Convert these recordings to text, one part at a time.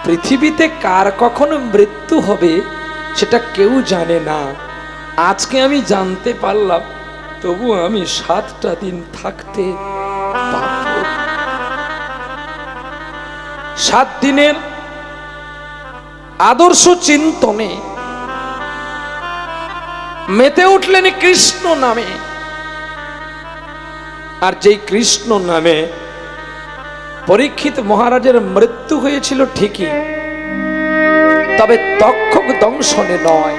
পৃথিবীতে কার কখনো মৃত্যু হবে সেটা কেউ জানে না। আজকে আমি জানতে পারলাম, তবু আমি 7টা দিন থাকতে পারব। 7 দিনের আদর্শ চিন্তনে মেতে উঠলেন কৃষ্ণ নামে। আর যেই কৃষ্ণ নামে পরীক্ষিত মহারাজের মৃত্যু হয়েছিল ঠিকই, তবে তক্ষক দংশনে নয়।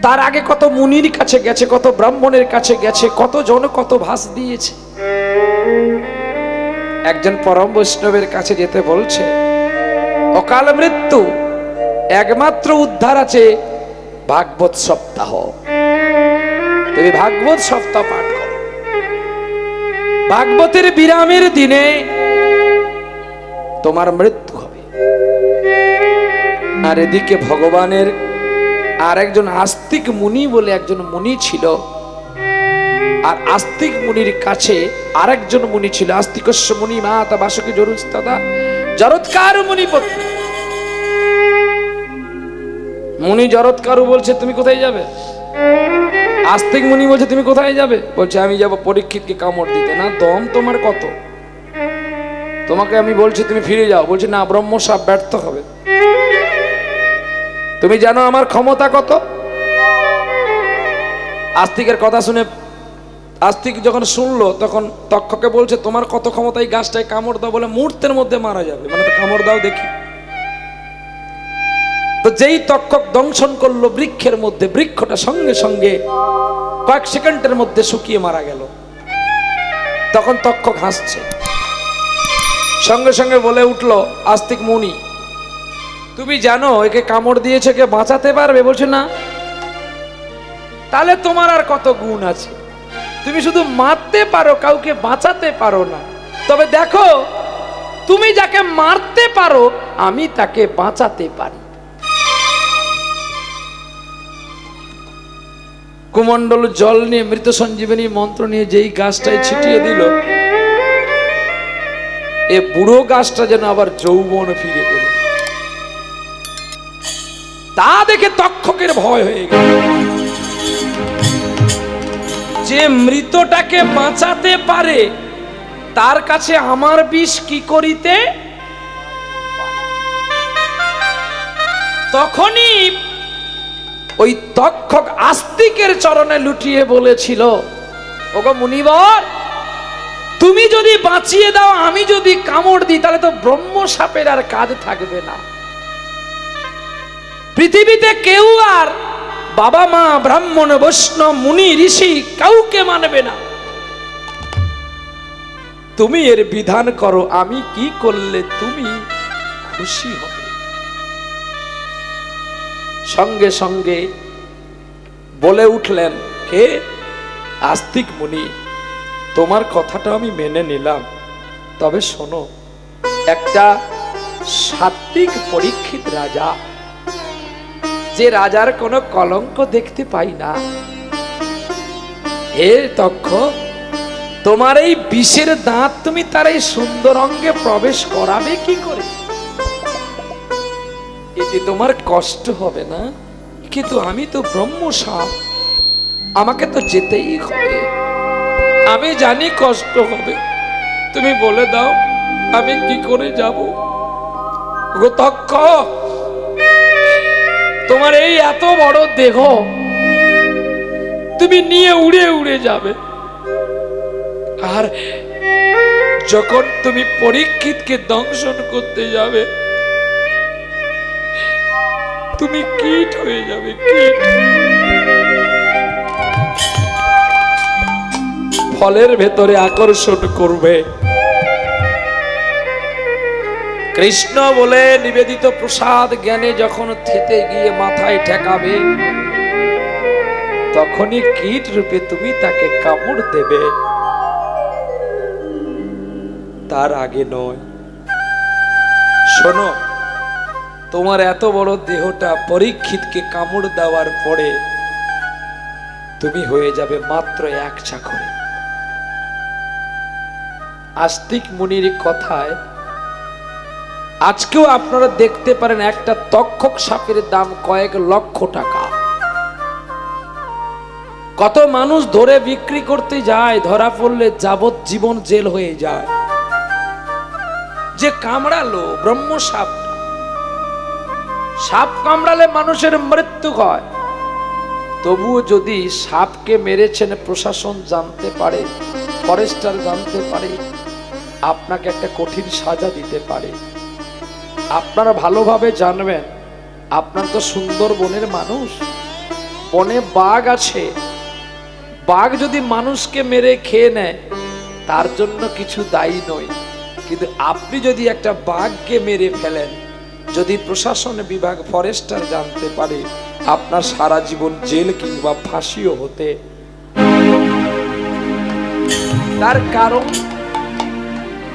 তার আগে কত মুনির কাছে গেছে, কত ব্রাহ্মণের কাছে গেছে, কত জন কত ভাস দিয়েছে। একজন পরম বৈষ্ণবের কাছে যেতে বলছে, অকাল মৃত্যু একমাত্র উদ্ধার আছে ভাগবত সপ্তাহ। তুমি ভাগবত সপ্তাহ পাঠ করো। ভাগবতের বিরামের দিনে তোমার মৃত্যু হবে। আর এদিকে ভগবানের আর একজন আস্তিক মুনি বলে একজন মুনি ছিল। আর আস্তিক মুনির কাছে আরেকজন মুনি ছিল, আস্তিকস্য মুনি মাতা বাসকে জরুস্তাদা জরৎকার মুনি পত্নী। মুনি জরৎকারু বলছে তুমি কোথায় যাবে? আস্তিক মুনি বলছে তুমি কোথায় যাবে? বলছে আমি যাব পরীক্ষিতকে কামড় দিতে। না, দম তোমার কত? তোমাকে আমি বলছি তুমি ফিরে যাও। বলছে না, ব্রহ্মশাপ ব্যর্থ হবে। তুমি জানো আমার ক্ষমতা কত? আস্তিকের কথা শুনে আস্তিক যখন শুনলো, তখন তক্ষকে বলছে তোমার কত ক্ষমতা, এই গাছটায় কামড় দাও। বলে মুহূর্তের মধ্যে মারা যাবে। মানে তো কামড় দাও দেখি। তো যেই তক্ষক দংশন করলো বৃক্ষের মধ্যে, বৃক্ষটা সঙ্গে সঙ্গে কয়েক সেকেন্ডের মধ্যে শুকিয়ে মারা গেল। তখন তক্ষক হাসছে, সঙ্গে সঙ্গে বলে উঠলো আস্তিক মুনি, তুমি জানো একে কামড় দিয়েছে কে বাঁচাতে পারবে? বলছে না। তাহলে তোমার আর কত গুণ আছে? তুমি শুধু মারতে পারো, কাউকে বাঁচাতে পারো না। তবে দেখো, তুমি যাকে মারতে পারো আমি তাকে বাঁচাতে পারি। কুমণ্ডল জল নিয়ে মৃত সঞ্জীবনী মন্ত্র নিয়ে যেই গাছটায় ছিটিয়ে দিল, এ বুড়ো গাছটা যেন আবার যৌবন ফিরে পেল। তা দেখে তক্ষকের ভয় হয়ে গেল। যে মৃতটাকে বাঁচাতে পারে তার কাছে আমার বিষ কি করিতে? তখনই ওই তক্ষক আস্তিকের চরণে লুটিয়ে বলেছিল, ওগো মুনিবর, তুমি যদি বাঁচিয়ে দাও, আমি যদি কামড় দিই, তাহলে তো ব্রহ্মশাপের আর কাজ থাকবে না। পৃথিবীতে কেউ আর বাবা মা ব্রাহ্মণ বৈষ্ণব মুনি ঋষি কাউকে মানবে না। তুমি এর বিধান করো, আমি কি করলে তুমি খুশি হবে? সঙ্গে সঙ্গে বলে উঠলেন কে? আস্তিক মুনি, তোমার কথাটা আমি মেনে নিলাম। তবে শোনো, একটা সাত্বিক পরীক্ষিত রাজা, যে রাজার কোনো কলঙ্ক দেখতে পাই না, হে তক্ষক, তোমার এই বিষের দাঁত তুমি তার এই সুন্দর অঙ্গে প্রবেশ করাবে কি করে? এতে তোমার কষ্ট হবে না? কিন্তু আমি তো ব্রহ্মশাপ, আমাকে তো যেতেই হবে। আমি জানি কষ্ট হবে, তুমি বলে দাও আমি কি করে যাব? গো তক্ষক, তোমার এই এত বড় দেহ তুমি নিয়ে উড়ে উড়ে যাবে। আর যখন তুমি পরীক্ষিতকে দংশন করতে যাবে, তুমি কীট হয়ে যাবে, কীট। ফলের ভেতরে আকর্ষণ করবে। কৃষ্ণ বলে নিবেদিত প্রসাদ জ্ঞানে যখন থেতে গিয়ে মাথায় ঠেকাবে, তখনই কীট রূপে তুমি তাকে কামড় দেবে, তার আগে নয়। শোনো, তোমার এত বড় দেহটা পরীক্ষিতকে কামড় দেওয়ার পরে তুমি হয়ে যাবে মাত্র 1 চাকরে। আস্তিক মুনির কথায় আজকেও আপনারা দেখতে পারেন একটা তক্ষক সাপের দাম কয়েক লক্ষ টাকা। কত মানুষ ধরে বিক্রি করতে যায়, ধরা পড়লে যাবজ্জীবন জেল হয়ে যায়। যে কামড়ালো ব্রহ্ম সাপ, সাপ কামড়ালে মানুষের মৃত্যু হয়, তবুও যদি সাপকে মেরেছেন প্রশাসন জানতে পারে, ফরেস্টার জানতে পারে, আপনাকে একটা কঠিন সাজা দিতে পারে। আপনারা ভালোভাবে জানবেন, আপনার তো সুন্দরবনের মানুষ, বনে বাঘ আছে, বাঘ যদি মানুষকে মেরে খেয়ে নেয় তার জন্য কিছু দায়ী নয়, কিন্তু আপনি যদি একটা বাঘকে মেরে ফেলেন, যদি প্রশাসন বিভাগ ফরেস্টার জানতে পারে, আপনার সারা জীবন জেল কিংবা ফাঁসিও হতে। তার কারণ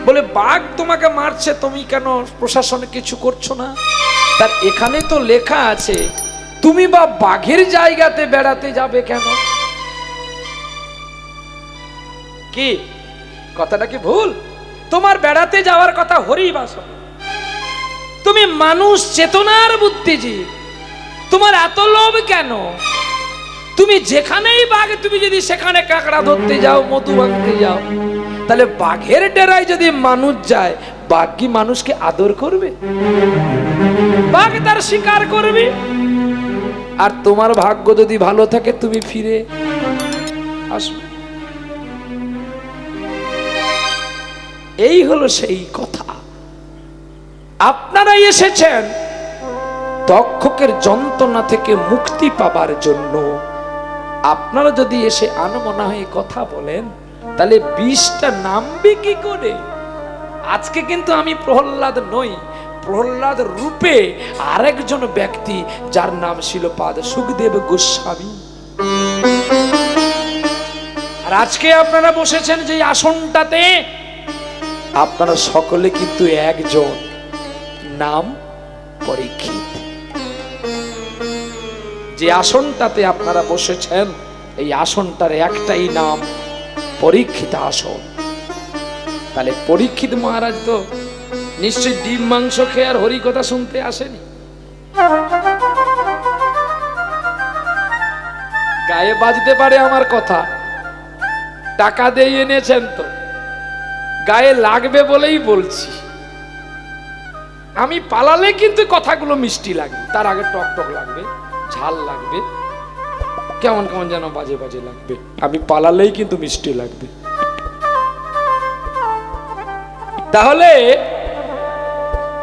বলে বাঘ তোমাকে মারছে, তুমি কেন প্রশাসনে কিছু করছো না? তার এখানে তো লেখা আছে, তুমি বা বাঘের জায়গাতে বেড়াতে যাবে কেন? কি কথাটা কি ভুল? তোমার বেড়াতে যাওয়ার কথা হরিবাসন, তুমি মানুষ চেতনার বুদ্ধিজীব, তোমার এত লোভ কেন? তুমি যেখানেই বাঘ, তুমি যদি সেখানে কাঁকড়া ধরতে যাও, মধু ভাঙতে যাও, তাহলে বাঘের ডেরায় যদি মানুষ যায়, বাঘ কি মানুষকে আদর করবে? বাঘ তার শিকার করবে। আর তোমার ভাগ্য যদি ভালো থাকে, তুমি ফিরে আসবে। এই হলো সেই কথা। আপনারা এসেছেন তক্ষকের যন্ত্রণা থেকে মুক্তি পাবার জন্য। আপনারা যদি এসে আনমনা হয়ে কথা বলেন, তাহলে বিষটা নামবে কি করে? আজকে কিন্তু আমি প্রহ্লাদ নই, প্রহ্লাদ রূপে আরেকজন ব্যক্তি, যার নাম শিলপাদ সুখদেব গোস্বামী। আর আজকে আপনারা বসেছেন যে আসনটাতে, আপনারা সকলে কিন্তু একজন, নাম পরীক্ষিত। যে আসনটাতে আপনারা বসেছেন, এই আসনটার একটাই নাম পরীক্ষিত আসন। তাহলে পরীক্ষিত মহারাজ তো নিশ্চয়ই ডিম মাংস খেয়ে আর হরিকথা শুনতে আসেনি। গায়ে বাজতে পারে আমার কথা, টাকা দিয়ে এনেছেন তো, গায়ে লাগবে বলেই বলছি। আমি পালালে কিন্তু কথাগুলো মিষ্টি লাগবে, তার আগে টক টক লাগবে, ঝাল লাগবে, কেমন কেমন যেন বাজে বাজে লাগবে। আমি পালালেই কিন্তু মিষ্টি লাগবে। তাহলে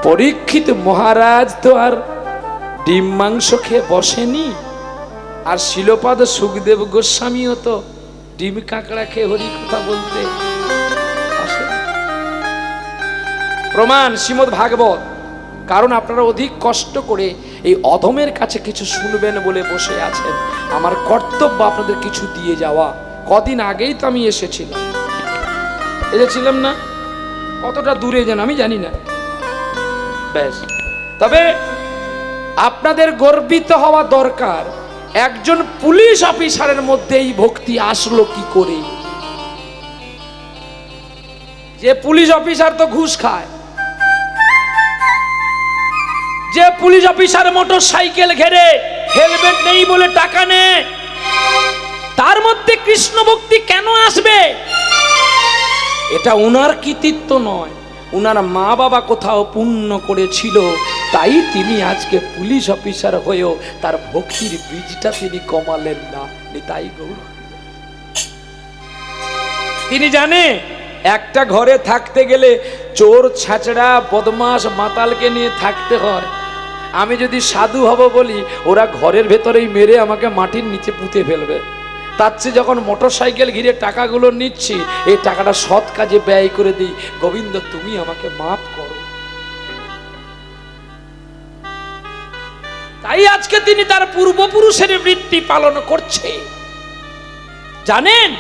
পরীক্ষিত মহারাজ তো আর ডিম মাংস খেয়ে বসেনি, আর শিলপাদ সুখদেব গোস্বামীও তো ডিম কাঁকড়া খেয়ে হরি কথা বলতে আসে। প্রমাণ শ্রীমদ্ ভাগবত। কারণ আপনারা অধিক কষ্ট করে এই অধমের কাছে কিছু শুনবেন বলে বসে আছেন। আমার কর্তব্য আপনাদের কিছু দিয়ে যাওয়া। কদিন আগেই তো আমি এসেছিলাম না, কতটা দূরে যেন আমি জানি না, ব্যাস। তবে আপনাদের গর্বিত হওয়া দরকার, একজন পুলিশ অফিসারের মধ্যে এই ভক্তি আসলো কি করে? যে পুলিশ অফিসার তো ঘুষ খায়, যে পুলিশ অফিসার মোটর সাইকেল ঘেরে হেলমেট নেই বলে টাকা নেয়, তার মধ্যে কৃষ্ণ ভক্তি কেন আসবে? এটা উনার কৃতিত্ব নয়, উনার মা বাবা কোথাও পুণ্য করেছিল, তাই তিনি আজকে পুলিশ অফিসার হয়েও তার ভক্তির বীজটা তিনি কমালেন না। তাই গৌর তিনি জানে একটা ঘরে থাকতে গেলে চোর ছাচড়া বদমাস মাতালকে নিয়ে থাকতে হয়। আমি যদি সাধু হব বলি, ওরা ঘরের ভেতরেই মেরে আমাকে মাটির নিচে পুঁতে ফেলবে। তার চেয়ে যখন মোটর সাইকেল ঘিরে টাকাগুলো নিচ্ছি, এই টাকাটা সৎ কাজে ব্যয় করে দিই। গোবিন্দ তুমি আমাকে মাফ করো। তাই আজকে তিনি তার পূর্বপুরুষের বৃত্তি পালন করছে। জানেন,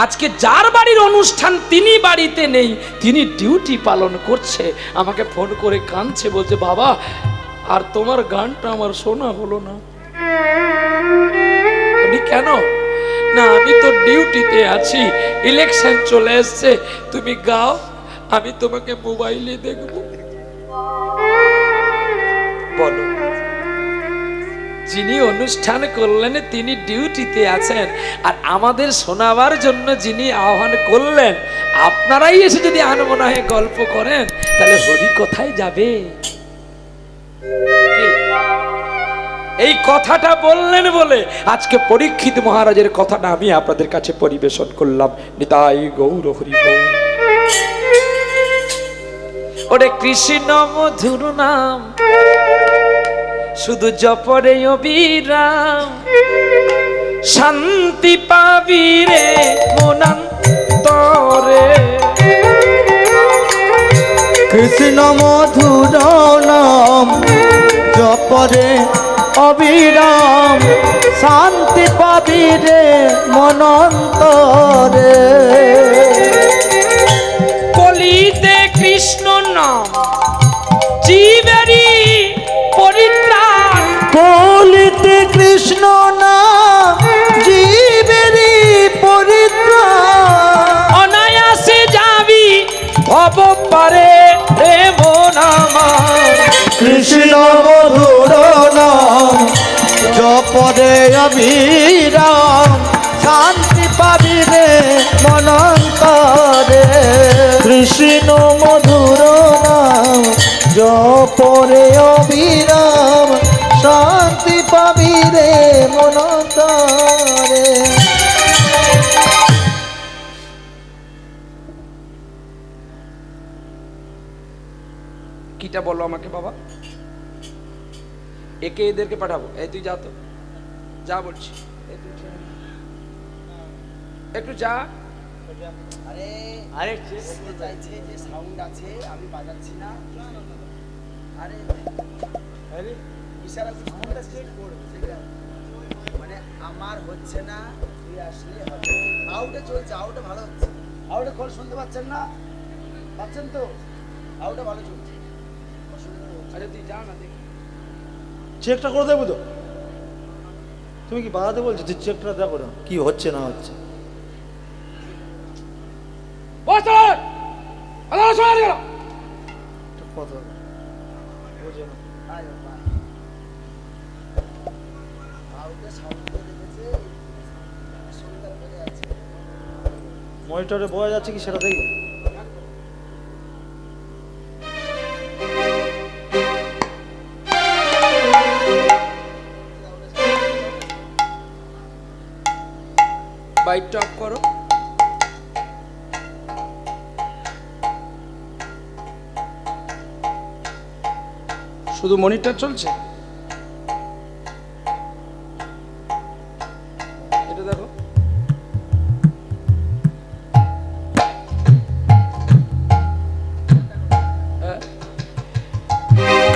আজকে যার বাড়ির অনুষ্ঠান তিনি বাড়িতে নেই, তিনি ডিউটি পালন করছে। আমাকে ফোন করে কাঁদছে, বলছে বাবা আর তোমার গানটা আমার শোনা হলো না। আমি কেন? না আমি তো ডিউটিতে আছি, ইলেকশন চলে এসছে, তুমি গাও, আমি তোমাকে মোবাইলে দেখব। যিনি অনুষ্ঠান করলেন তিনি ডিউটিতে আছেন, আর আমাদের শোনাবার জন্য যিনি আহ্বান করলেন, আপনারাই এসে যদি আনমনা হয়ে গল্প করেন, তাহলে হরি কোথায় যাবে? এই কথাটা বললেন বলে আজকে পরীক্ষিত মহারাজের কথাটা আমি আপনাদের কাছে পরিবেশন করলাম। নিতাই গৌর হরি বল। ওরে কৃষ্ণ মধুর নাম শুধু জপরে অবিরাম, শান্তি পাবি রে মনান্তরে। কৃষ্ণ মধুর নাম জপরে অবিরাম, শান্তি পাবি রে মনন্তরে। কলিতে কৃষ্ণ নাম জীবেরই পরিত্রাণ, কলিতে কৃষ্ণ নাম জীবেরই পরিত্রাণ, অনায়াসে যাবি ভব পারে রে মন আমার। কৃষ্ণ মধুর নাম জপরে অবিরাম, শান্তি পাবি রে মনন্তরে। কৃষ্ণ মধুর নাম জপরে অবিরাম, শান্তি পাবি রে মনন্তরে। কিটা বলো আমাকে বাবা, একে এদেরকে পাঠাবো। এই তুই যা, তো যা বলছি, একটু যা। আরে আরে বলতে চাইছে যে সাউন্ড আছে আমি বাজাচ্ছি না। আরে আরে ইশারা সাউন্ডটা সেট করো, ঠিক আছে? মানে আমার হচ্ছে না, তুই আসলে হবে। আউটে চলছে, আউটে ভালো হচ্ছে। আউটে কল শুনতে পাচ্ছেন না? পাচ্ছেন তো? আউটে ভালো চলছে। আরে তুই যা না, দেখি চেকটা করে দেবো তো। তুমি কি বাড়াতে বলছো? তুই চেকটা দেখো না কি হচ্ছে না হচ্ছে। কথা বোঝে না। আরে বাহ, আউটে সাউন্ড দেখেছে, সুন্দর করে আছে। মনিটরে বোঝা যাচ্ছে কি সেটা দেখি। বাইকটা অফ করো। শুধু মনিটর চলছে, এটা দেখো।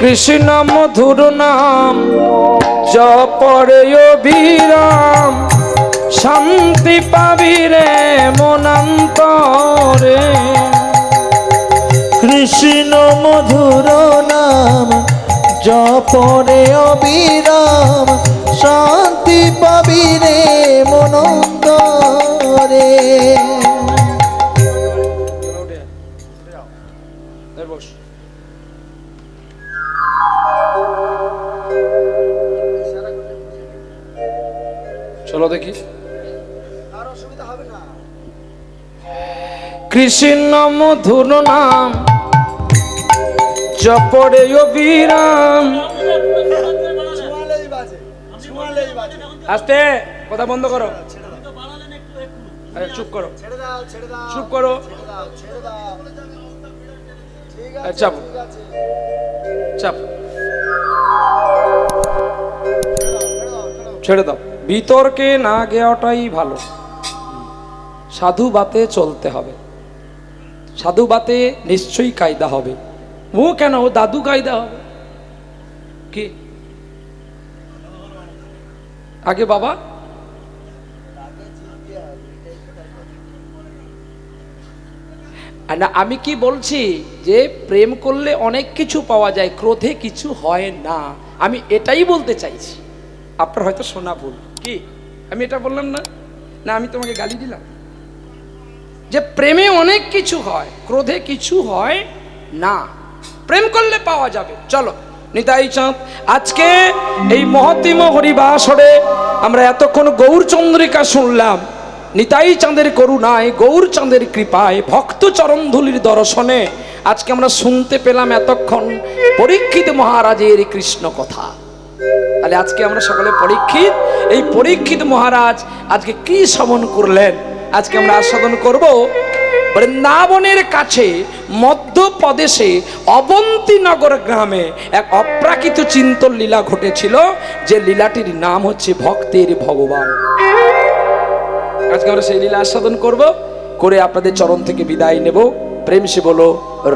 কৃষ্ণ মধুর নাম জপরে অবিরাম, শান্তি পাবি রে মনান্তরে। কৃষ্ণ মধুর নাম জপরে অবিরাম, শান্তি পাবি রে মনন্তরে। চলো দেখি। আর অসুবিধা হবে না। কৃষ্ণ মধুর নাম জপরে অবিরাম। ছুয়ালেই বাজে, ছুয়ালেই বাজে। আস্তে কথা বন্ধ করো। আরে চুপ করো, ছেড়ে দাও, ছেড়ে দাও, চুপ করো। ছেড়ে দাও, ছেড়ে দাও। ঠিক আরে আছে, চাপ। ঠিক আছে। চাপ, ছেড়ে দাও, ছেড়ে দাও, ছেড়ে দাও। ছেড়ে দাও। বিতর্কে না গেওয়াটাই ভালো। সাধু বাতে চলতে হবে, সাধু বাতে নিশ্চয়ই কায়দা হবে। ও কেন, ও দাদু কায়দা হবে কি? আগে বাবা, আগে জিততে হবে, এটাই তো ব্যাপার। না আমি কি বলছি যে প্রেম করলে অনেক কিছু পাওয়া যায়, ক্রোধে কিছু হয় না, আমি এটাই বলতে চাইছি। আপনার হয়তো শোনা ভুল। কি আমি এটা বললাম না? না আমি তোমাকে গালি দিলাম? যে প্রেমে অনেক কিছু হয়, ক্রোধে কিছু হয় না, প্রেম করলে পাওয়া যাবে। চলো নিতাই চাঁদ আজকে এই মহতিম হরিবাসরে আমরা এতক্ষণ গৌরচন্দ্রিকা শুনলাম। নিতাই চাঁদের করুণায়, গৌরচাঁদের কৃপায়, ভক্ত চরণধুলির দর্শনে আজকে আমরা শুনতে পেলাম এতক্ষণ পরীক্ষিত মহারাজের কৃষ্ণ কথা। তাহলে আজকে আমরা সকলে পরীক্ষিত, এই পরীক্ষিত মহারাজ আজকে কি শ্রবণ করলেন আজকে আমরা আস্বাদন করব। বৃন্দাবনের কাছে মধ্যপ্রদেশে অবন্তীনগর গ্রামে এক অপ্রাকৃত চিন্তন লীলা ঘটেছিল, যে লীলাটির নাম হচ্ছে ভক্তের ভগবান। আজকে আমরা সেই লীলা আস্বাদন করব, করে আপনাদের চরণ থেকে বিদায় নেব। প্রেম সে বলো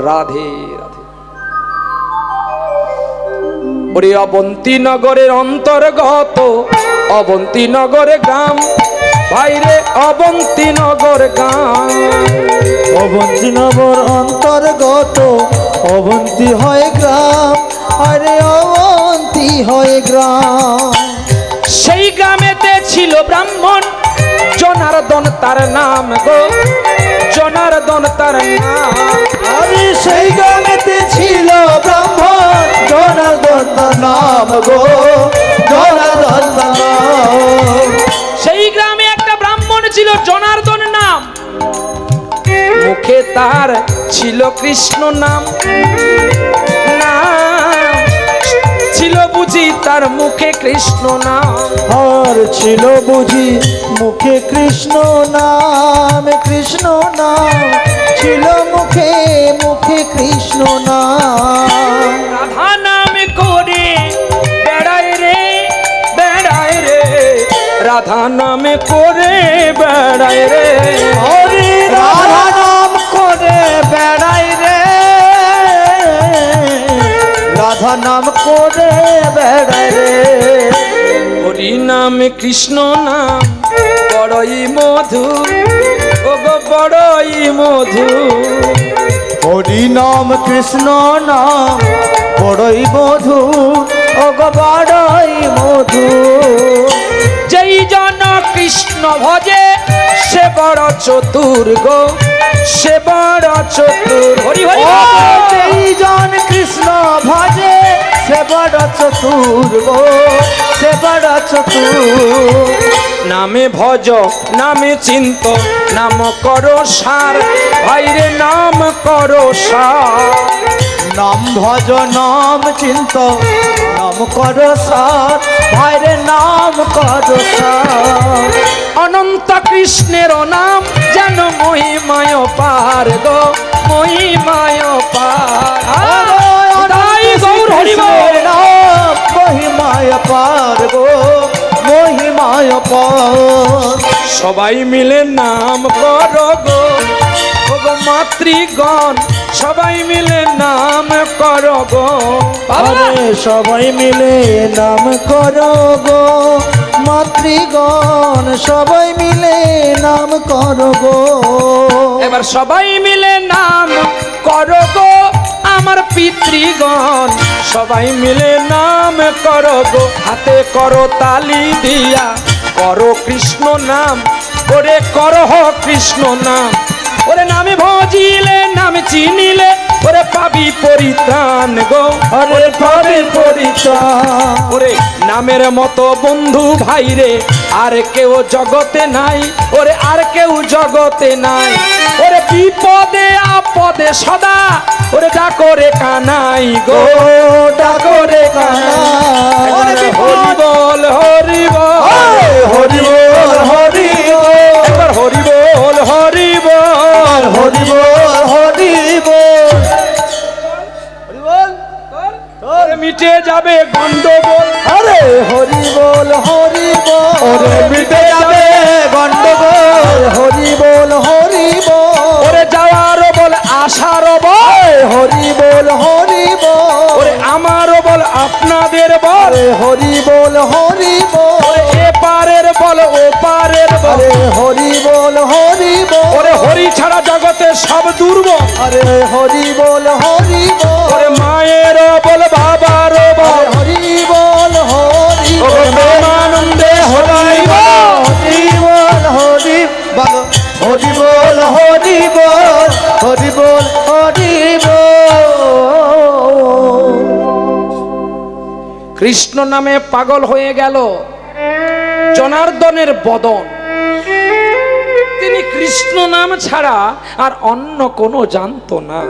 রাধে রাধে। ওরে অবন্তীনগরের অন্তর্গত অবন্তীনগর গ্রাম, বাইরে অবন্তীনগর গ্রাম। অবন্তীনগর অন্তর্গত অবন্তী হয় গ্রাম, আরে অবন্তী হয় গ্রাম। সেই গ্রামেতে ছিল ব্রাহ্মণ জনার্দন তার নাম গো, জনার্দন তার নাম। আরে সেই গ্রামেতে ছিল ব্রাহ্মণ জনার্দন তার নাম গো, জনার্দন তার নাম। সেই গ্রামে একটা ব্রাহ্মণ ছিল জনার্দন নাম, মুখে তার ছিল কৃষ্ণ নাম। নাম ছিল বুঝি তার মুখে কৃষ্ণ নাম। আর ছিল বুঝি মুখে কৃষ্ণ নাম, কৃষ্ণ নাম ছিল মুখে মুখে কৃষ্ণ নাম। রাধা নাম করে বেড়ায় রে, বেড়ায় রে, রাধা নাম করে বেড়ায় রে। হরি রাধা নাম করে বেড়াই রে, রাধা নাম করে বেড়াই রে। হরি নাম কৃষ্ণ নাম বড়ই মধু, ও গো বড়ই মধু। হরি নাম কৃষ্ণ নাম বড়ই মধু, ও গো বড়ই মধু। যেই জন কৃষ্ণ ভজে সে বড় চতুর গো, সে বড় চতুর। হরি হরি ও বল। যেই জন কৃষ্ণ ভজে সে বড় চতুর গো, সে বড় চতুর। নামে ভজ নামে চিন্ত নাম করো সার, ভাইরে নাম করো সার। নাম ভজ নাম চিন্ত নাম কর সার, ভাইরে নাম কর সার। অনন্ত কৃষ্ণের নাম যেন মহিমায় পার গো, মহিমায় পার। তাই গৌর হরি বল। নাম মহিমায় পার গো, মহিমায় পার। সবাই মিলে নাম করো গো, ও গো মাতৃগণ সবাই মিলে নাম করো গো। আরে সবাই মিলে নাম করো গো, মাতৃগণ সবাই মিলে নাম করো গো। এবার সবাই মিলে নাম করো গো আমার পিতৃগণ, সবাই মিলে নাম করো গো। হাতে করো তালি দিয়া করো কৃষ্ণ নাম, ওরে করো কৃষ্ণ নাম। ওরে নামে ভজিলে নাম চিনিলে ওরে পাবি পরিত্রাণ গো, আরে পাবে পরিত্রাণ। ওরে নামের মতো বন্ধু ভাই রে আর কেউ জগতে নাই, ওরে আর কেউ জগতে নাই। ওরে বিপদে আপদে সদা ওরে ডাকরে কানাই গো, ডাকরে কানাই। হরি বল হরি বল, হরি বল হরি বল, একবার হরি বল হরি বল, হরি বল হরি বল, হরি বল। ওরে মিটে যাবে গন্ডগোল। আরে হরি বল হরি বল, ওরে মিটে যাবে গন্ডগোল। হরি বল হরি বল, ওরে যাওয়ারও বল আশারও বল। হরি বল হরি বল, ওরে আমারও বল আপনাদের বল। আরে হরি বল হরি বল, ওরে এপারের বল ওপারের বল। আরে হরি বল হরি বল, ওরে হরি ছাড়া জগতে সব দুর্বল। আরে হরি বল হরি বল, ওরে মায়েরও বল বাবারও বল। আরে হরি বল হরি ওরে বল, প্রেমানন্দে হরি বল। হরি বল হরি বল, হরি বল হরি বল, হরি বল হরি বল। কৃষ্ণ নামে পাগল হয়ে গেল জনার্দনের বদন। তিনি কৃষ্ণ নাম ছাড়া আর অন্য কোনো জানতো না।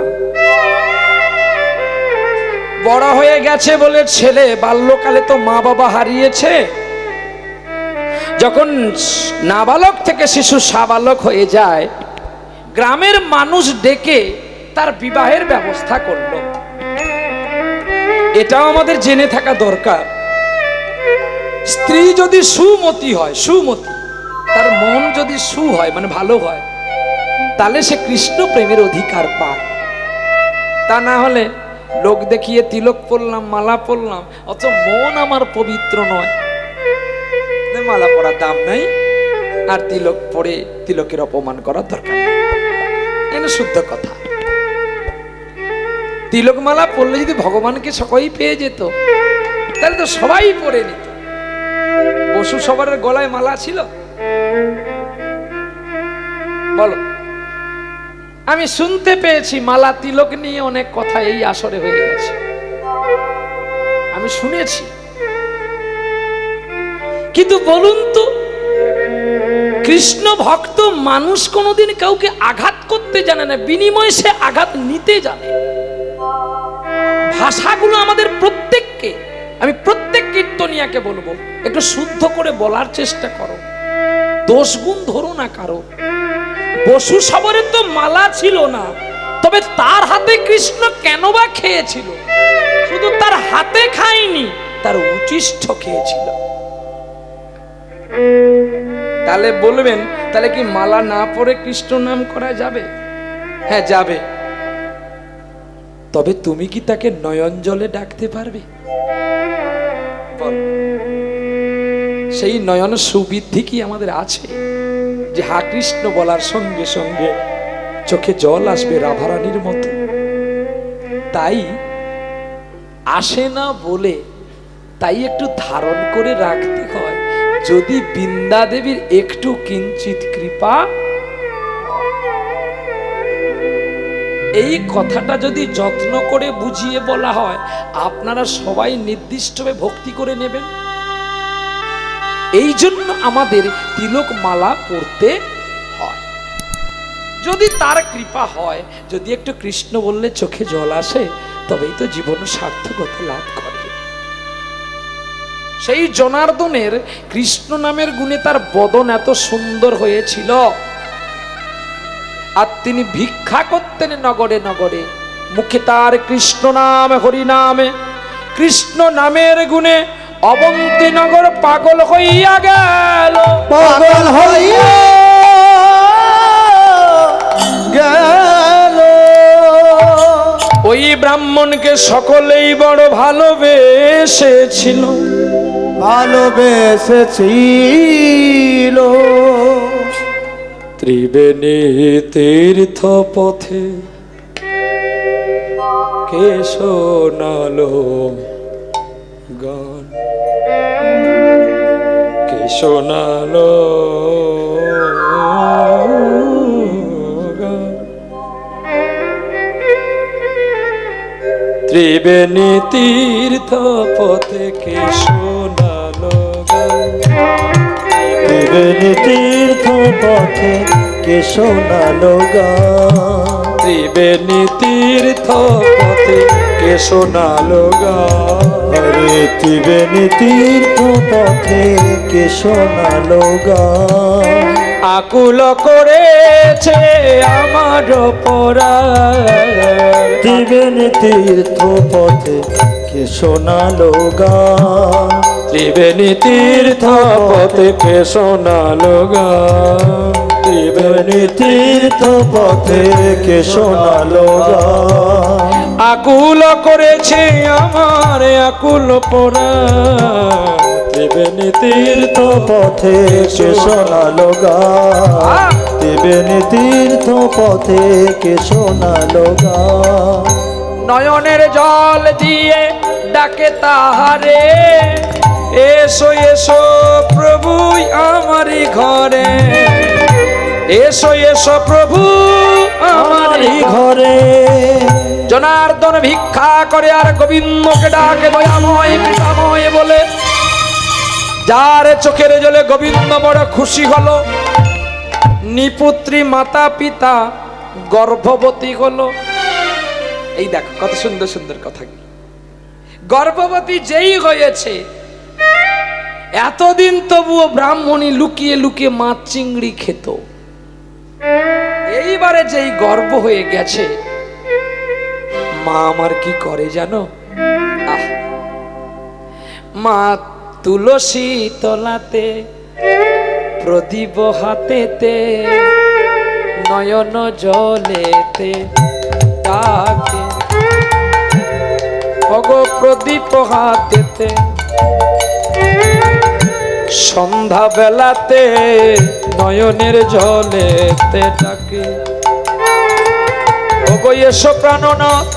বড় হয়ে গেছে বলে ছেলে, বাল্যকালে তো মা বাবা হারিয়েছে। যখন নাবালক থেকে শিশু সাবালক হয়ে যায়, গ্রামের মানুষ ডেকে তার বিবাহের ব্যবস্থা করলো। এটাও আমাদের জেনে থাকা দরকার। স্ত্রী যদি সুমতি হয়, সুমতি, তার মন যদি সু হয় মানে ভালো হয়, তাহলে সে কৃষ্ণ প্রেমের অধিকার পায়। তা না হলে লোক দেখিয়ে তিলক পরলাম, মালা পরলাম, অথচ মন আমার পবিত্র নয়, মালা পরার দাম নাই, আর তিলক পরে তিলকের অপমান করার দরকার নেই। এটা শুদ্ধ কথা। তিলক মালা পরলে যদি ভগবানকে সবাই পেয়ে যেত, তাহলে তো সবাই পরে নিত। বসু সবার গলায় মালা ছিল? বলো। আমি শুনতে পেয়েছি মালা তিলক নিয়ে অনেক কথা এই আসরে হয়ে গেছে, আমি শুনেছি। কিন্তু বলুন তো, কৃষ্ণ ভক্ত মানুষ কোনোদিন কাউকে আঘাত করতে জানে না, বিনিময়ে সে আঘাত নিতে জানে। ভাষাগুলো আমাদের প্রত্যেককে, আমি প্রত্যেক কীর্তনিয়াকে বলবো, একটু শুদ্ধ করে বলার চেষ্টা করো, দোষ গুণ ধরো না কারো। বসু সবরের তো মালা ছিল না, তবে তার হাতে কৃষ্ণ কেন বা খেয়েছিল? শুধু তার হাতে খায়নি, তার উচিষ্ঠ খেয়েছিল। তাহলে বলবেন, তাহলে কি মালা না পরে কৃষ্ণ নাম করা যাবে? হ্যাঁ যাবে। তবে তুমি কি তাকে নয়ন জলে ডাকতে পারবে? সেই নয়ন সুবৃদ্ধি কি আমাদের আছে যে হা কৃষ্ণ বলার সঙ্গে সঙ্গে চোখে জল আসবে রাধারানীর মতো? তাই আসে না বলে তাই একটু ধারণ করে রাখতে হয়। যদি বৃন্দা দেবীর একটু কিঞ্চিত কৃপা, এই কথাটা যদি যত্ন করে বুঝিয়ে বলা হয়, আপনারা সবাই নির্দিষ্টভাবে ভক্তি করে নেবেন। এই জন্য আমাদের তিলক মালা পড়তে হয়। যদি তার কৃপা হয়, যদি একটু কৃষ্ণ বললে চোখে জল আসে, তবেই তো জীবন সার্থকতা লাভ করে। সেই জনার্দনের কৃষ্ণ নামের গুণে তার বদন এত সুন্দর হয়েছিল। আর তিনি ভিক্ষা করতেন নগরে নগরে, মুখে তার কৃষ্ণ নাম, হরি নামে, কৃষ্ণ নামের গুণে অবন্তী নগর পাগল হইয়া গেল, পাগল হইয়া গেল। ওই ব্রাহ্মণকে সকলেই বড় ভালোবেসেছিল, ভালোবেসেছিল। ত্রিবেণী তীর্থ পথে কে শোনালো গান, কে শোনালো গান। ত্রিবেণী তীর্থ পথে কে শোনালো গান, ত্রিবেণী তীর্থ পথে কে শোনালো গান, ত্রিবেণী তীর্থ পথে কে শোনালো গান। আরে ত্রিবেণী তীর্থ পথে কে শোনালো গান। আকুল করেছে আমার পরাণ, ত্রিবেণী তীর্থ পথে কে শোনালো গান, ত্রিবেণী তীর্থ পথে কে শোনালো গান, ত্রিবেণী তীর্থ পথে কে শোনালো গান। আকুল করেছে আমার আকুল পরাণ, ত্রিবেণী তীর্থ পথে কে শোনালো গান, ত্রিবেণী তীর্থ পথে কে শোনালো গান। নয়নের জল দিয়ে ডাকে তাহারে, এসো এসো প্রভু আমারই ঘরে, এসো এসো প্রভু আমারই ঘরে। জনার্দন ভিক্ষা করে আর গোবিন্দকে ডাকে দয়াময় পিতাময় বলে। যার চোখের জলে গোবিন্দ বড় খুশি হলো, নিপুত্রী মাতা পিতা গর্ভবতী হলো। এই দেখো কত সুন্দর সুন্দর কথা। গর্ভবতী যেই হয়েছে, এতদিন তবুও ব্রাহ্মণী লুকিয়ে লুকিয়ে মাছ চিংড়ি খেত। এইবারে যেই গর্ভ হয়ে গেছে, মা আমার কি করে জানো? মা তুলসী তলাতে প্রদীপ হাতেতে নয়ন জলেতে ডাকে, ওগো প্রদীপ হাতেতে সন্ধ্যা বেলাতে নয়নের জলেতে ডাকে। ওগো এসো প্রাণনাথ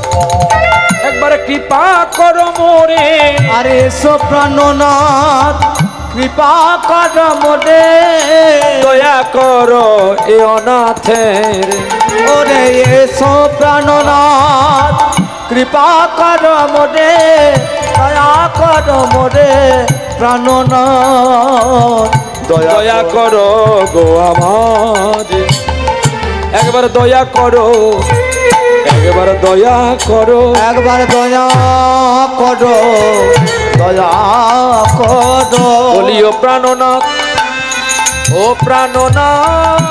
একবার কৃপা করো মোরে। আরে এসো প্রাণনাথ কৃপা কর মোরে। দয়া করো এ অনাথের। ওরে এসো প্রাণনাথ কৃপা কর মোরে, দয়া কর মোরে প্রাণনাথ। দয়া করো গো আমার, একবার দয়া করো, একবার দয়া করো, একবার দয়া করো, দয়া করো। বলিও প্রাণনাথ ও প্রাণনাথ,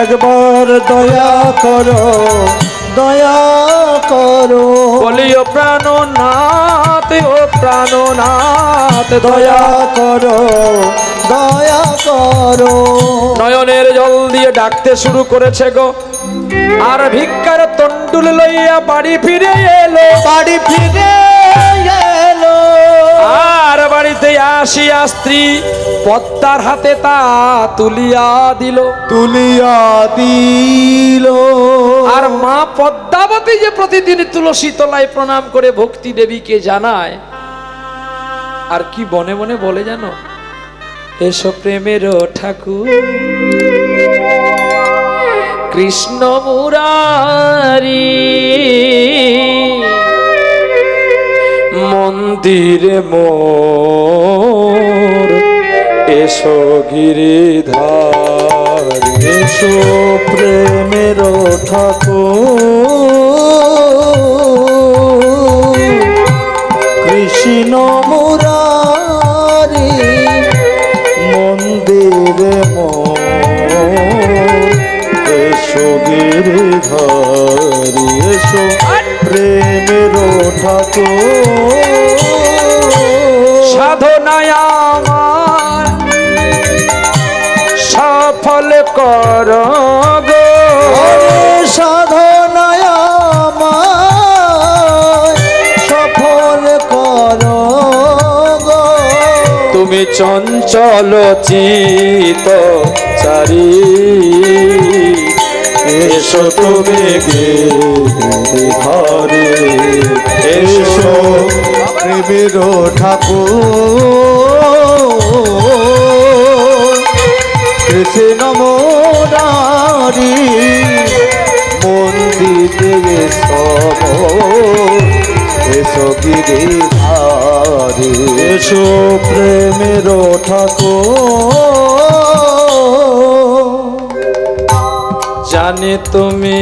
একবার দয়া করো, দয়া করো। বলিও প্রাণনাথ ও প্রাণনাথ, দয়া করো, দয়া করো। নয়নের জল দিয়ে ডাকতে শুরু করেছে গো। আর ভিক্ষার তন্ডুল লইয়া বাড়ি ফিরে এলো, বাড়ি ফিরে এলো। আর বাড়িতে আসিয়া স্ত্রী পদ্মার হাতে তা তুলিয়া দিল, তুলিয়া দিল। আর মা পদ্মাবতী যে প্রতিদিন তুলসী তলায় প্রণাম করে ভক্তি দেবীকে জানায়, আর কি বনে বনে বলে জানো? এসো প্রেমের ঠাকুর কৃষ্ণ মুরারি, মন্দিরে মোর এসো গিরিধার। এসো প্রেমের ঠাকুর কৃষ্ণ মুরারি, মন্দিরে মোর এসো গিরিধারি। এসো প্রেমের ঠাকুর সাধনায় আমার সফল কর গো, সাধনায় আমায় সফল কর গো। তুমি চঞ্চল চিত চারি, এসো তুমি ঘরে, এসো প্রেমের ঠাকুর কৃষ্ণ মুরারি, মন্দিরে সব এসো গিরিধারি। এসো প্রেমের ঠাকুর জানে তুমি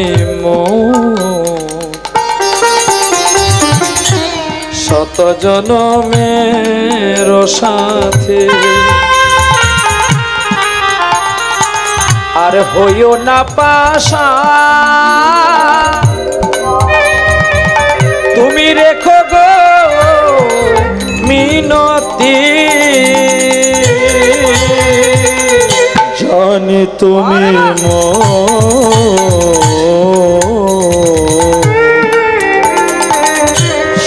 শত জনমের সাথে, আর হইও না পাশা তুমি রেখো গো মিনতি। জানি তুমি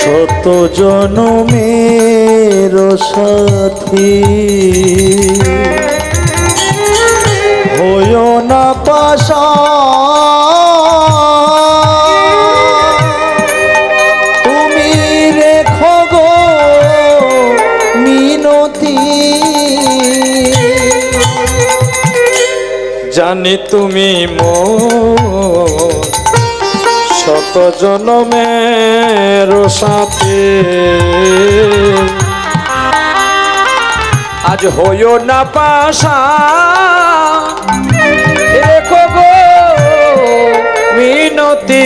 শত জনমের সাথী, হইও না পাশা তুমি রেখো গো মিনতি। জানি তুমি শত কত জনমের সাথে আজ হইও না পাশা রেখো গো মিনতি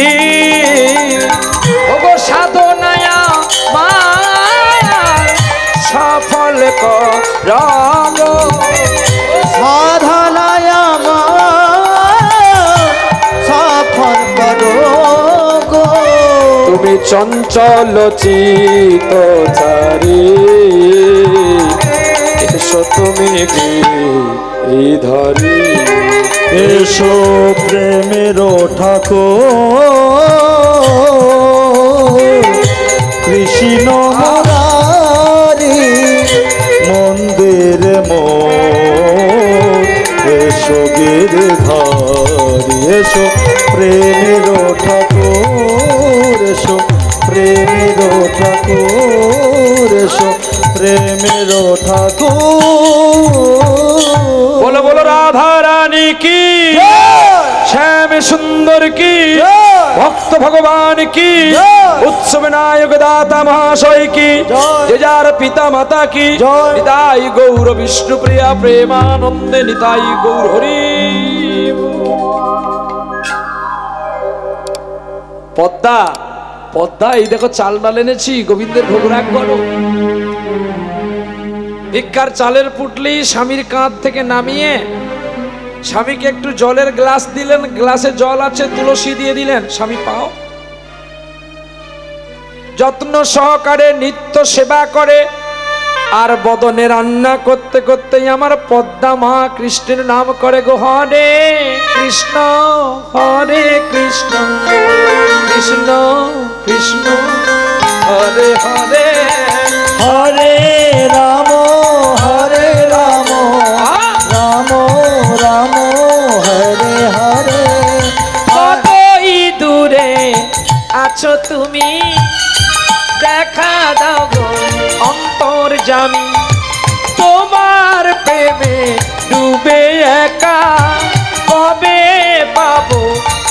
ওগো সাধনায়া মায়া সফল করব সাধনায় সফল করো গো তুমি চঞ্চল চিত চারি এসো তুমি গিরিধরি এসো প্রেমের ঠাকুর কৃষ্ণ মুরারি মন্দির এসো গিরিধারি এসো প্রেমের ঠাকুর এসো প্রেমের ঠাকুর এসো প্রেমের ঠাকুর বলো বলো রাধা রানী কি শ্যাম সুন্দর কি ভক্ত ভগবান কি উৎসব নায়ক দাতা মহাশয় কি যে যার পিতা মাতা কি নিতাই গৌর বিষ্ণু প্রিয়া প্রেমানন্দে নিতাই গৌর হরি পদ্মা পদ্মা এই দেখো চাল ডাল এনেছি গোবিন্দের ভোগ রাগ করো ভিক্ষার চালের পুটলি স্বামীর কাঁধ থেকে নামিয়ে স্বামীকে একটু জলের গ্লাস দিলেন গ্লাসে জল আছে তুলসী দিয়ে দিলেন স্বামী পাও যত্ন সহকারে নিত্য সেবা করে আর বদনে রান্না করতে করতে আমার পদ্মা মা কৃষ্ণের নাম করে গো হরে কৃষ্ণ কৃষ্ণ কৃষ্ণ হরে হরে হরে রাম রাম রাম হরে হরে কতই দূরে আছো তুমি দেখা দাও গো অন্তর্যামী তোমার প্রেমে ডুবে একা কবে পাবো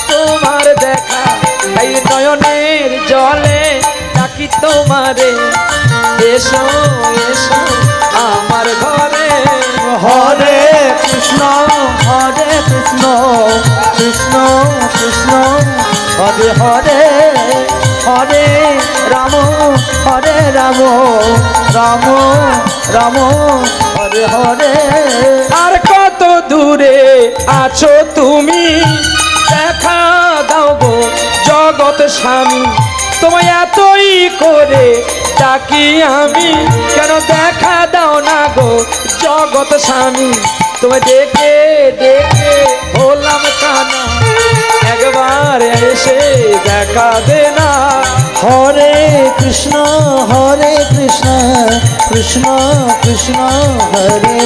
তোমার দেখা এই নয়নের জলে ডাকি তোমারে এসো এসো আমার ঘরে হরে কৃষ্ণ কৃষ্ণ কৃষ্ণ হরে হরে হরে রাম রাম রাম হরে হরে আর কত দূরে আছো তুমি দেখা দাও গো জগৎ স্বামী তোমায় এতই করে ডাকি আমি কেন দেখা দাও না গো জগৎ স্বামী তোমায় দেখে দেখে হলাম কানা একবার এসে দেখা দে না হরে কৃষ্ণ কৃষ্ণ কৃষ্ণ কৃষ্ণ হরে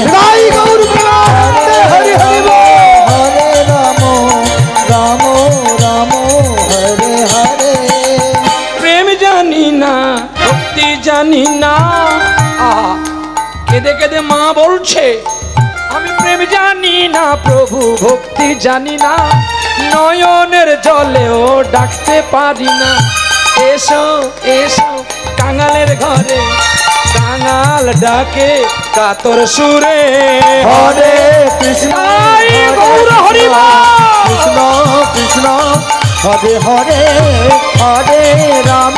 হরে হরে রাম রাম রাম হরে হরে প্রেম জানি না ভক্তি জানি না কেঁদে কেঁদে মা বলছে আমি প্রেম জানি না প্রভু ভক্তি জানি না নয়নের জলেও ডাকতে পারি না এসো এসো কাঙালের ঘরে কাঙাল ডাকে কাতর সুরে হরে কৃষ্ণ গৌর হরি কৃষ্ণ কৃষ্ণ হরে হরে হরে রাম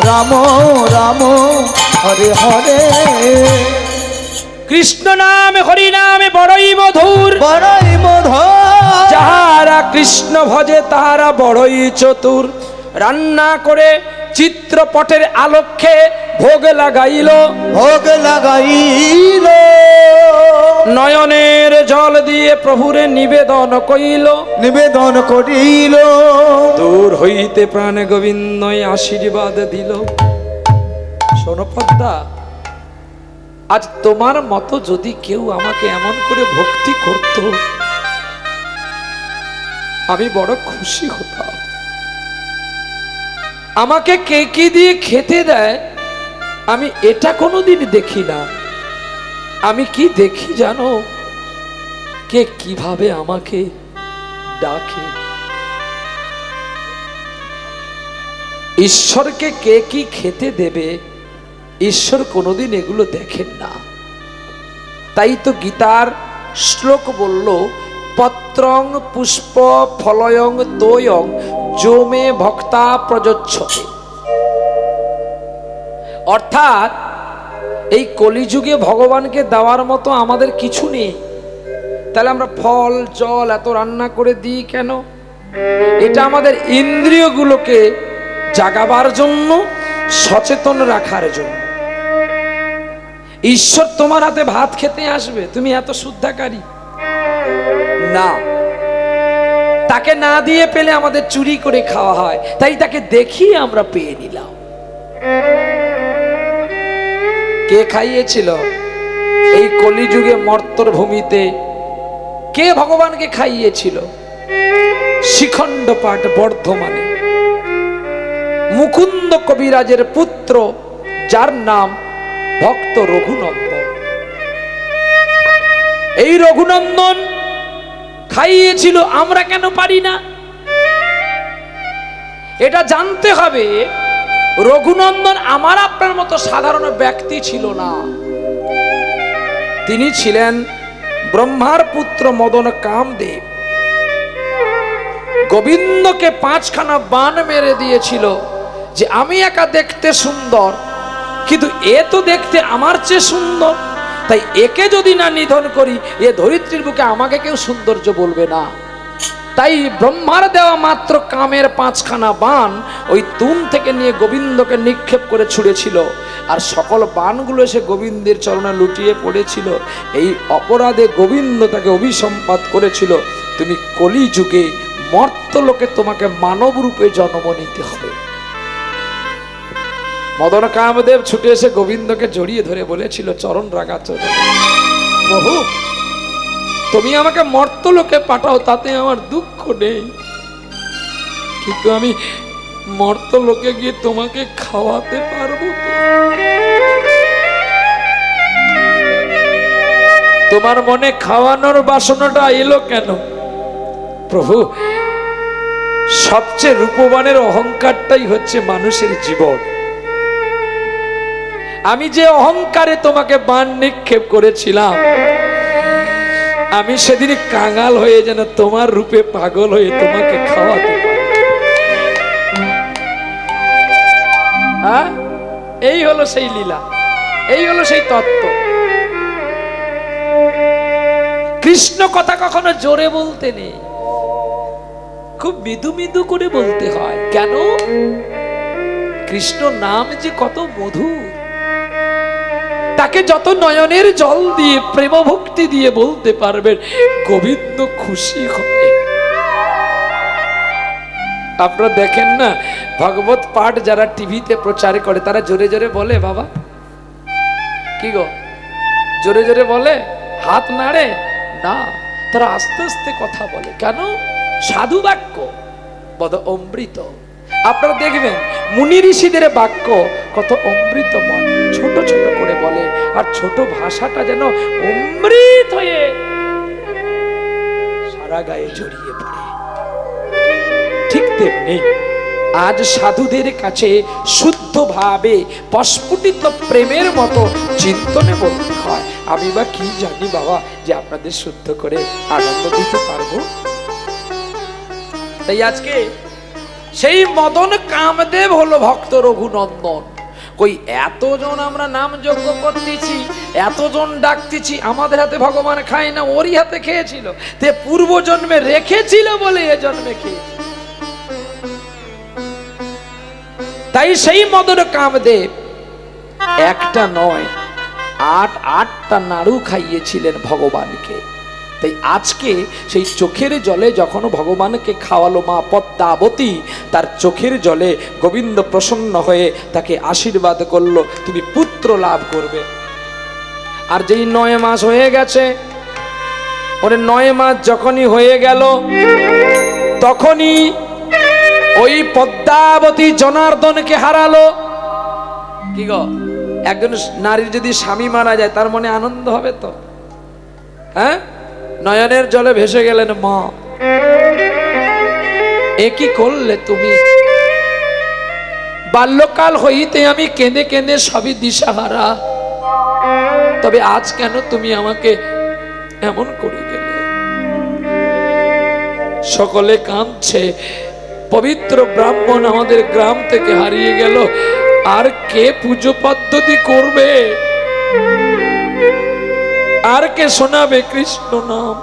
রাম রাম হরে হরে কৃষ্ণ নামে হরি নামে বড়ই মধুর বড়ই মধুর যাহারা কৃষ্ণ ভজে তাহারা বড়ই চতুর রান্না করে চিত্রপটের আলোকে ভোগ লাগাইল নয়নের জল দিয়ে প্রভুরে নিবেদন করিল দূর হইতে প্রাণে গোবিন্দই আশীর্বাদ দিল শোনো পদ্মা আজ তোমার মতো যদি কেউ আমাকে এমন করে ভক্তি করত আমি বড় খুশি হতাম আমাকে কে কি দিয়ে খেতে দেয় আমি এটা কোনোদিন দেখি না আমি কি দেখি জানো কে কিভাবে আমাকে ডাকে ঈশ্বরকে কে কি খেতে দেবে, ঈশ্বর কোনোদিন এগুলো দেখেন না। তাই তো গীতার শ্লোক বলল, পত্রং পুষ্প ফলয়ং তোয়ং যোমে ভক্তা প্রযোচ্ছতে। অর্থাৎ এই কলিযুগে ভগবানকে দেওয়ার মতো আমাদের কিছু নেই। তাহলে আমরা ফল জল এত রান্না করে দিই কেন? এটা আমাদের ইন্দ্রিয়গুলোকে জাগাবার জন্য, সচেতন রাখার জন্য। ঈশ্বর তোমার হাতে ভাত খেতে আসবে, তুমি এত শুদ্ধাকারী না। তাকে না দিয়ে পেলে আমাদের চুরি করে খাওয়া হয়, তাই তাকে দেখিয়ে আমরা পেয়ে নিলাম। কে খাইয়েছিল এই কলিযুগে মর্তর ভূমিতে? কে ভগবানকে খাইয়েছিল? শিখণ্ড পাঠ বর্ধমানে মুকুন্দ কবিরাজের পুত্র, যার নাম ভক্ত রঘুনন্দন। এই রঘুনন্দন খাইয়েছিল, আমরা কেন পারি না? এটা জানতে হবে। রঘুনন্দন আমার আপনার মতো সাধারণ ব্যক্তি ছিল না। তিনি ছিলেন ব্রহ্মার পুত্র মদন কামদেব। গোবিন্দকে 5খানা বাণ মেরে দিয়েছিল যে আমি একা দেখতে সুন্দর, কিন্তু এ তো দেখতে আমার চেয়ে সুন্দর, তাই একে যদি না নিধন করি, এ ধরিত্রীর বুকে আমাকে কেউ সৌন্দর্য বলবে না। তাই ব্রহ্মার দেওয়া মাত্র কামের 5খানা বাণ ওই তুন থেকে নিয়ে গোবিন্দকে নিক্ষেপ করে ছুঁড়েছিল, আর সকল বাণগুলো এসে গোবিন্দের চরণে লুটিয়ে পড়েছিল। এই অপরাধে গোবিন্দ তাকে অভিসম্পাত করেছিল, তুমি কলিযুগে মর্তলোকে তোমাকে মানব রূপে জন্ম নিতে হবে। মদন কামদেব ছুটে এসে গোবিন্দকে জড়িয়ে ধরে বলেছিল, চরণ রাগা চরণ, প্রভু তুমি আমাকে মর্তলোকে পাঠাও, তাতে আমার দুঃখ নেই, কিন্তু আমি মর্তলোকে গিয়ে তোমাকে খাওয়াতে পারবো তো? তোমার মনে খাওয়ানোর বাসনাটা এলো কেন? প্রভু সবচেয়ে রূপবানের অহংকারটাই হচ্ছে মানুষের জীবন। আমি যে অহংকারে তোমাকে বাণ নিক্ষেপ করেছিলাম, আমি সেদিন কাঙাল হয়ে যেন তোমার রূপে পাগল হয়ে তোমাকে খাওয়াতে পারি। হ্যাঁ, এই হলো সেই লীলা, এই হলো সেই তত্ত্ব। কৃষ্ণ কথা কখনো জোরে বলতে নেই, খুব মৃদু মৃদু করে বলতে হয়। কেন? কৃষ্ণ নাম যে কত মধুর, তাকে যত নয়নের জল দিয়ে প্রেম ভক্তি দিয়ে বলতে পারবেন, গোবিন্দ খুশি হবে। আপনারা দেখেন না, ভাগবত পাঠ যারা টিভিতে প্রচার করে তারা জোরে জোরে বলে, বাবা কি গো জোরে জোরে বলে, হাত নাড়ে না, তারা আস্তে আস্তে কথা বলে। কেন? সাধু বাক্য বদ অমৃত। আপনারা দেখবেন মুনি ঋষিদের বাক্য কত অমৃতময়, ছোট ছোট করে বলে, আর ছোট ভাষাটা যেন অমৃত হয়ে সারা গায়ে জড়িয়ে পড়ে। ঠিক তেমনি আজ সাধুদের কাছে শুদ্ধভাবে প্রস্ফুটিত প্রেমের মতো চিন্তনে বলতে হয়, আমি বা কি জানি বাবা যে আপনাদের শুদ্ধ করে আনন্দ দিতে পারবো। তাই আজকে সেই মদন কামদেব হলো ভক্ত রঘুনন্দন। কই এতজন আমরা নাম যজ্ঞ করতেছি, এতজন ডাকতেছি, আমাদের হাতে ভগবান খায় না, ওরই হাতে খেয়েছিল, তে পূর্ব জন্মে রেখেছিল বলে এ জন্মে খেয়েছে। তাই সেই মদন কামদেব একটা নয়, আটটা নাড়ু খাইয়েছিলেন ভগবানকে। তাই আজকে সেই চোখের জলে যখন ভগবানকে খাওয়ালো মা পদ্মাবতী, তার চোখের জলে গোবিন্দ প্রসন্ন হয়ে তাকে আশীর্বাদ করলো, তুমি পুত্র লাভ করবে। আর যেই 9 মাস হয়ে গেছে, ওরে 9 মাস যখনই হয়ে গেল, তখনই ওই পদ্মাবতী জনার্দনকে হারালো। কি গো, একজন নারীর যদি স্বামী মারা যায় তার মনে আনন্দ হবে তো? হ্যাঁ, নয়নের জলে ভেসে গেলেন মা, এ কি করলে তুমি? বাল্যকাল হইতে আমি কেঁদে কেঁদে সবই দিশাহারা, তবে আজ কেন তুমি আমাকে এমন করে গেলে? সকলে কাঁদছে, পবিত্র ব্রাহ্মণ আমাদের গ্রাম থেকে হারিয়ে গেল, আর কে পুজো পদ্ধতি করবে, আর কে শোনাবে কৃষ্ণ নাম?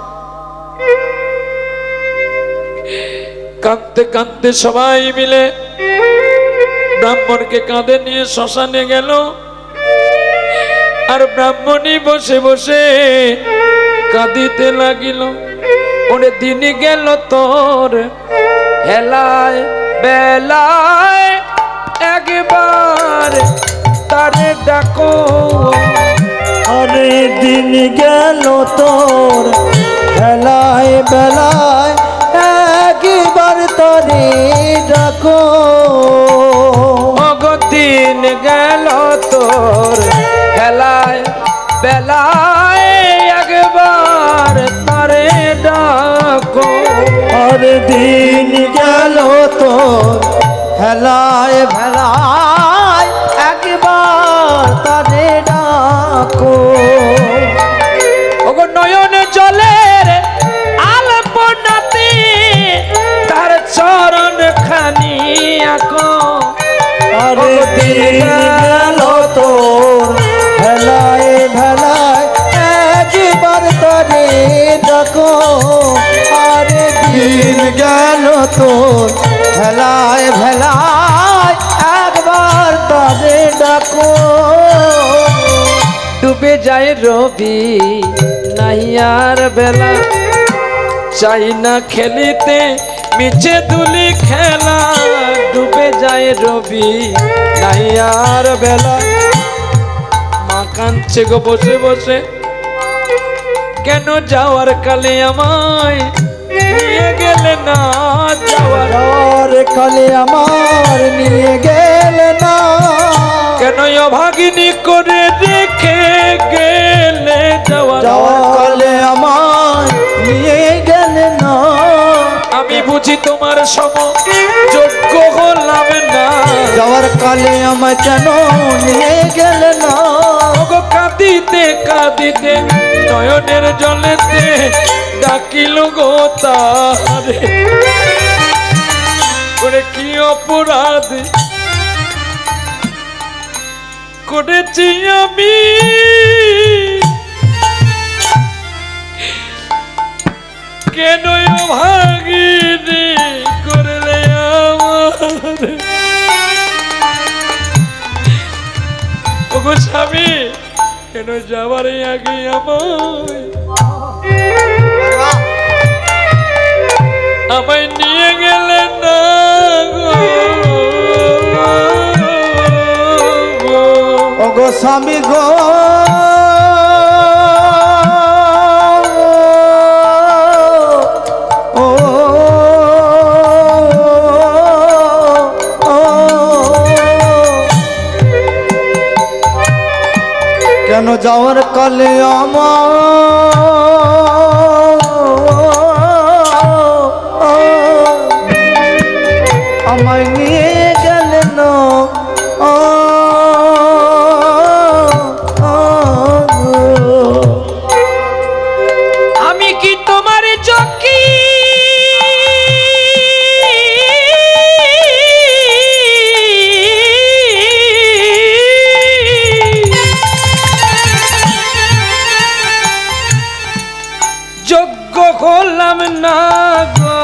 কাঁদতে কাঁদতে সবাই মিলে ব্রাহ্মণকে কাঁধে নিয়ে শ্মশানে গেল, আর ব্রাহ্মণই বসে বসে কাঁদিতে লাগিল। ওরে দিন গেল তোর হেলায় বেলায়, একবার তারে ডাকো। আরে দিন গেল তোর হেলায় বেলায়, একবার তরে ডাকো। দিন গেল তোর হেলায় বেলায়, একবার তারে ডাকো। আরে দিন গেল তোর হেলায় বেলায়, একবার তারে ডাকো। ওগো নয়ন জলের আলপনাতে তার চরণ খানি আঁকো। আরে দিন গেল তোর হেলায় ভেলায়, একবার তারে ডাকো। আরে দিন গেল তোর হেলায় ভেলায়, একবার তারে ডাকো। ডুবে যায় রবি নাহি আর বেলা, চাই না খেলিতে মিছে দুলি খেলা। ডুবে যায় রবি নাহি আর বেলা, মা কাঁদছে গো বসে বসে, কেন যাওয়ার কালে আমায় নিয়ে গেলে না? যাওয়ার কালে আমার নিয়ে গেলে না, কেন অভাগিনী করে রেখে গেলে? যাওয়ার কালে আমার নিয়ে গেলে না। আমি বুঝি তোমার সম যোগ্য হলাম না, যাওয়ার কালে আমার কেন নিয়ে গেলে না? ওগো কাঁদিতে কাঁদিতে নয়নের জলেতে ডাকিল গো তারে। ওরে কি অপরাধ করেছি আমি, কেন ভাগিনি করলে আমার? ওগো স্বামী, কেন যাবার আগে আমায় নিয়ে গেলেন না গো? ওগো স্বামী গো, কেন যাওয়ার কালে আমায় নিয়ে গেলেন না? আমি কি তোমার চকি যোগ্য হলাম না গো?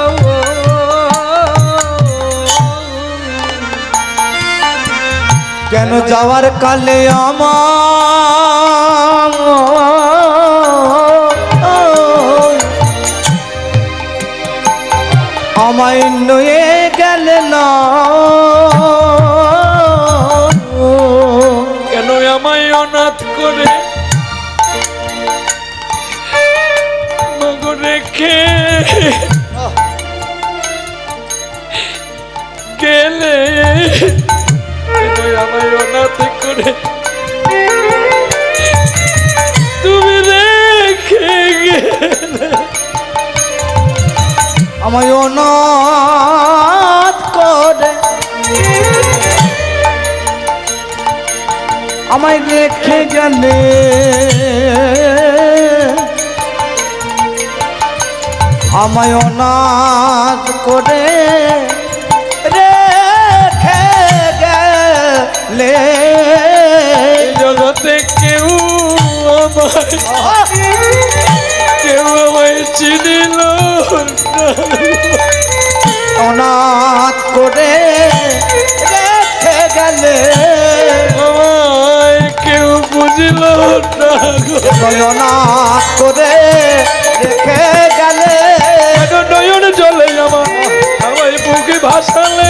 কেন যাওয়ার কালে আমায় নিয়ে গেলে না? কেন আমায় অনাথ করে মগো রেখে গেলে? কেন আমায় অনাথ করে তুমি রেখে গেলে? আমায় অনাথ করে আমায় রেখে গেলে আমায় অনাথ করে রেখে গেলে জগতে কেউ আমায় চিনিল অনাথ করে রেখে গেলে আমায় কেউ বুঝিল না অনাথ করে রেখে গেলে নয়ন জলে আমায় বুকে ভাসালে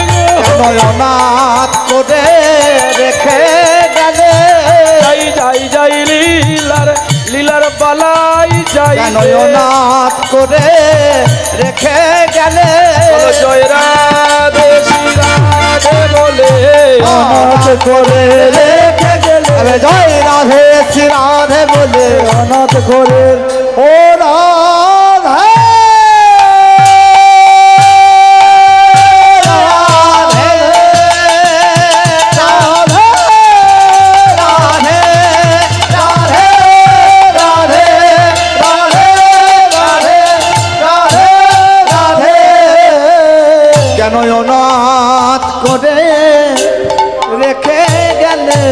অনাথ করে রেখে গেলে যাই লীলার বালাই যাই অনাথ করে রেখে গেলে জয় রাধে শ্রী রাধে বলে অনাথ করে রেখে গেলে জয় রাধে শ্রী রাধে বলে অনাথ করে ও রাধে কেন অনাথ করে রেখে গেলে